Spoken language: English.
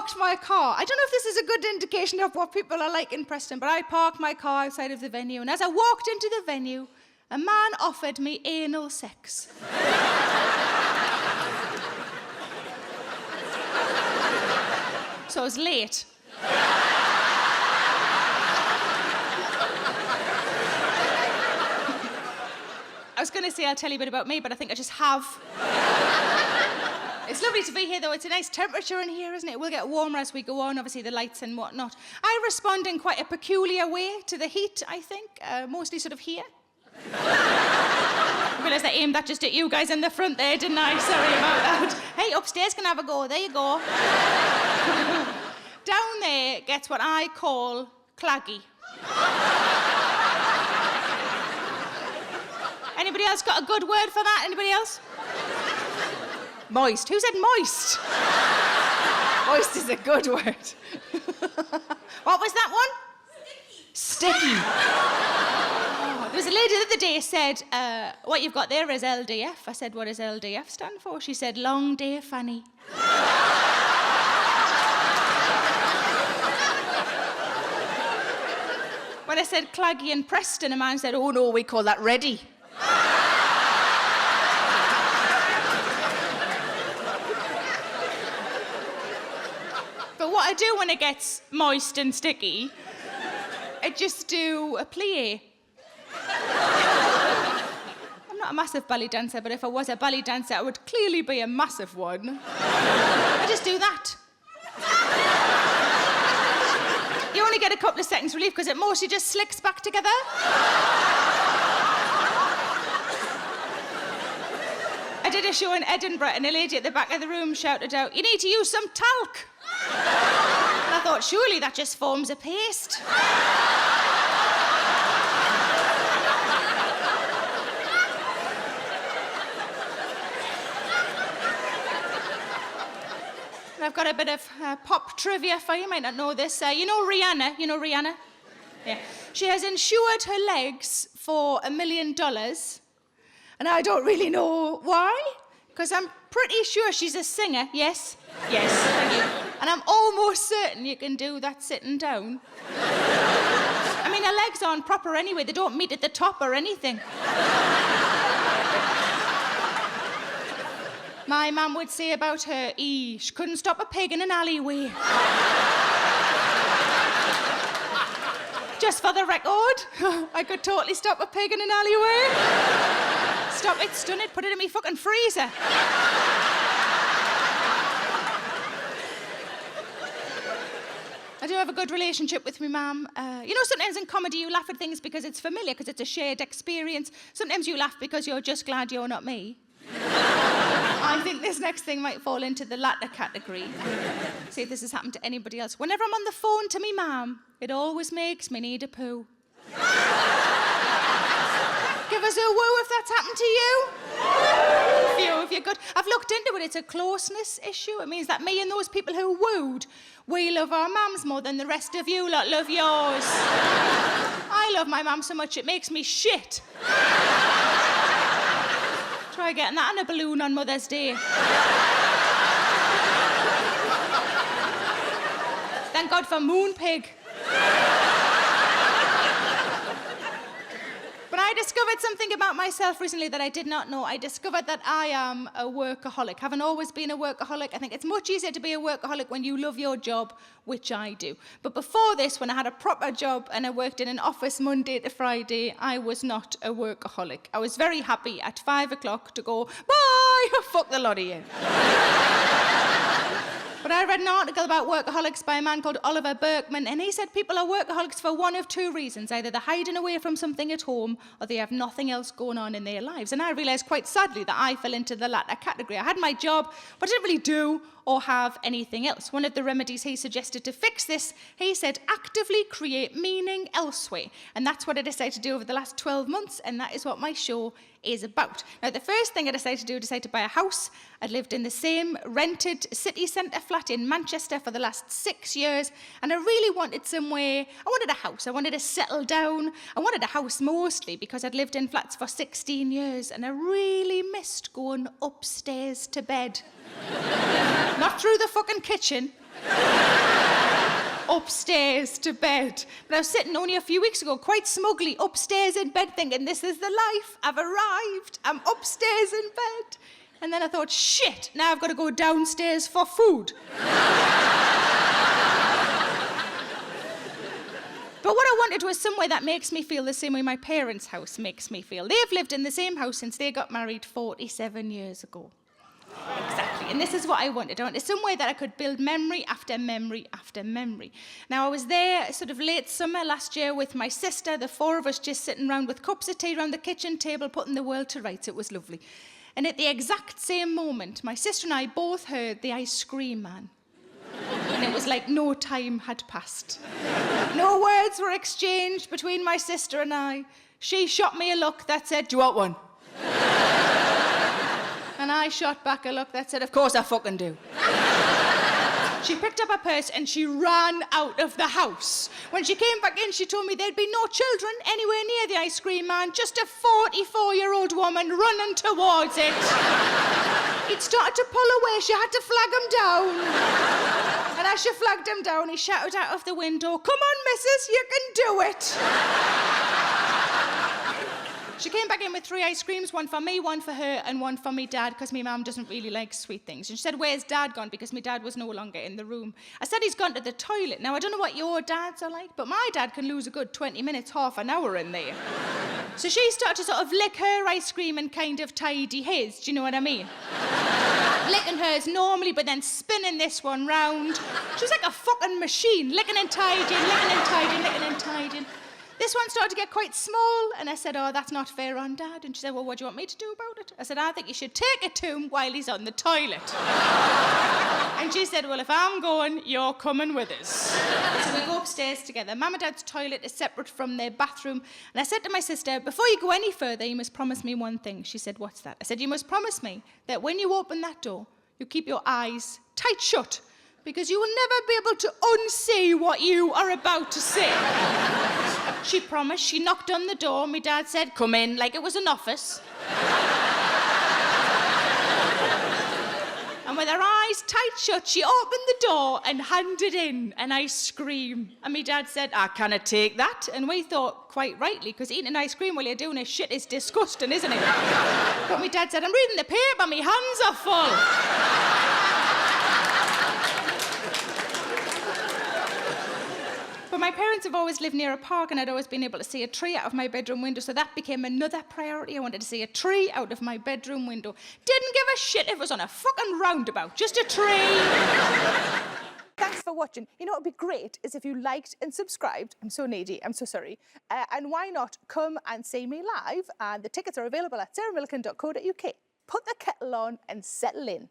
parked my car. I don't know if this is a good indication of what people are like in Preston, but I parked my car outside of the venue, and as I walked into the venue, a man offered me anal sex. So I was late. I was going to say I'll tell you a bit about me, but I think I just have. It's lovely to be here, though. It's a nice temperature in here, isn't it? We'll get warmer as we go on, obviously, the lights and whatnot. I respond in quite a peculiar way to the heat, I think, mostly sort of here. I realised I aimed that just at you guys in the front there, didn't I? Sorry about that. Hey, upstairs can have a go. There you go. Down there gets what I call claggy. Anybody else got a good word for that? Anybody else? Moist. Who said moist? Moist is a good word. What was that one? Sticky. Oh, there was a lady the other day said, what you've got there is LDF. I said, what does LDF stand for? She said, long day Fanny. When I said claggy in Preston, a man said, oh no, we call that ready. But what I do when it gets moist and sticky, I just do a plie. I'm not a massive belly dancer, but if I was a belly dancer, I would clearly be a massive one. I just do that. You only get a couple of seconds relief because it mostly just slicks back together. I did a show in Edinburgh and a lady at the back of the room shouted out, you need to use some talc. And I thought, surely that just forms a paste. And I've got a bit of pop trivia for you. You might not know this. You know Rihanna? You know Rihanna? Yeah. She has insured her legs for $1 million. And I don't really know why, because I'm pretty sure she's a singer. Yes? Yes, thank you. And I'm almost certain you can do that sitting down. I mean, her legs aren't proper anyway. They don't meet at the top or anything. My mum would say about her, she couldn't stop a pig in an alleyway. Just for the record, I could totally stop a pig in an alleyway. Stop it, stun it, put it in me fucking freezer. I do have a good relationship with my mum. You know, sometimes in comedy you laugh at things because it's familiar, because it's a shared experience. Sometimes you laugh because you're just glad you're not me. I think this next thing might fall into the latter category. See if this has happened to anybody else. Whenever I'm on the phone to me mum, it always makes me need a poo. Give us a woo if that's happened to you. If you're good. I've looked into it. It's a closeness issue. It means that me and those people who wooed, we love our mums more than the rest of you lot love yours. I love my mum so much it makes me shit. Try getting that on a balloon on Mother's Day. Thank God for Moonpig. But I discovered something about myself recently that I did not know. I discovered that I am a workaholic. Haven't always been a workaholic. I think it's much easier to be a workaholic when you love your job, which I do. But before this, when I had a proper job and I worked in an office Monday to Friday, I was not a workaholic. I was very happy at 5 o'clock to go, bye, fuck the lot of you. But I read an article about workaholics by a man called Oliver Berkman, and he said people are workaholics for one of two reasons. Either they're hiding away from something at home, or they have nothing else going on in their lives. And I realised quite sadly that I fell into the latter category. I had my job, but I didn't really do or have anything else. One of the remedies he suggested to fix this, he said, actively create meaning elsewhere. And that's what I decided to do over the last 12 months, and that is what my show is about. Now, the first thing I decided to buy a house. I'd lived in the same rented city centre flat in Manchester for the last 6 years, and I really wanted somewhere. I wanted a house. I wanted to settle down. I wanted a house mostly because I'd lived in flats for 16 years, and I really missed going upstairs to bed. Not through the fucking kitchen. Upstairs to bed. But I was sitting only a few weeks ago, quite smugly, upstairs in bed, thinking, this is the life. I've arrived. I'm upstairs in bed. And then I thought, shit, now I've got to go downstairs for food. But what I wanted was somewhere that makes me feel the same way my parents' house makes me feel. They've lived in the same house since they got married 47 years ago. Exactly, and this is what I wanted. I wanted somewhere that I could build memory after memory after memory. Now, I was there sort of late summer last year with my sister, the four of us just sitting around with cups of tea around the kitchen table, putting the world to rights. It was lovely. And at the exact same moment, my sister and I both heard the ice cream man. And it was like no time had passed. No words were exchanged between my sister and I. She shot me a look that said, do you want one? And I shot back a look that said, of course I fucking do. She picked up her purse and she ran out of the house. When she came back in, she told me there'd be no children anywhere near the ice cream man, just a 44-year-old woman running towards it. He'd started to pull away. She had to flag him down. And as she flagged him down, he shouted out of the window, come on, missus, you can do it. She came back in with 3 ice creams, one for me, one for her, and one for me dad, because my mum doesn't really like sweet things. And she said, where's dad gone? Because my dad was no longer in the room. I said, he's gone to the toilet. Now, I don't know what your dads are like, but my dad can lose a good 20 minutes, half an hour in there. So she started to sort of lick her ice cream and kind of tidy his, do you know what I mean? Licking hers normally, but then spinning this one round. She was like a fucking machine, licking and tidying, licking and tidying, licking and tidying. This one started to get quite small, and I said, oh, that's not fair on Dad. And she said, well, what do you want me to do about it? I said, I think you should take it to him while he's on the toilet. And she said, well, if I'm going, you're coming with us. So we go upstairs together. Mum and Dad's toilet is separate from their bathroom. And I said to my sister, before you go any further, you must promise me one thing. She said, what's that? I said, you must promise me that when you open that door, you keep your eyes tight shut, because you will never be able to unsee what you are about to say. She promised. She knocked on the door. My dad said, come in, like it was an office. And with her eyes tight shut, she opened the door and handed in an ice cream. And my dad said, I cannot take that. And we thought, quite rightly, because eating ice cream while you're doing this shit is disgusting, isn't it? But my dad said, I'm reading the paper, my hands are full. But my parents have always lived near a park, and I'd always been able to see a tree out of my bedroom window, so that became another priority. I wanted to see a tree out of my bedroom window. Didn't give a shit if it was on a fucking roundabout, just a tree. Thanks for watching. You know what would be great is if you liked and subscribed. I'm so needy, I'm so sorry. And why not come and see me live? And the tickets are available at sarahmillican.co.uk. Put the kettle on and settle in.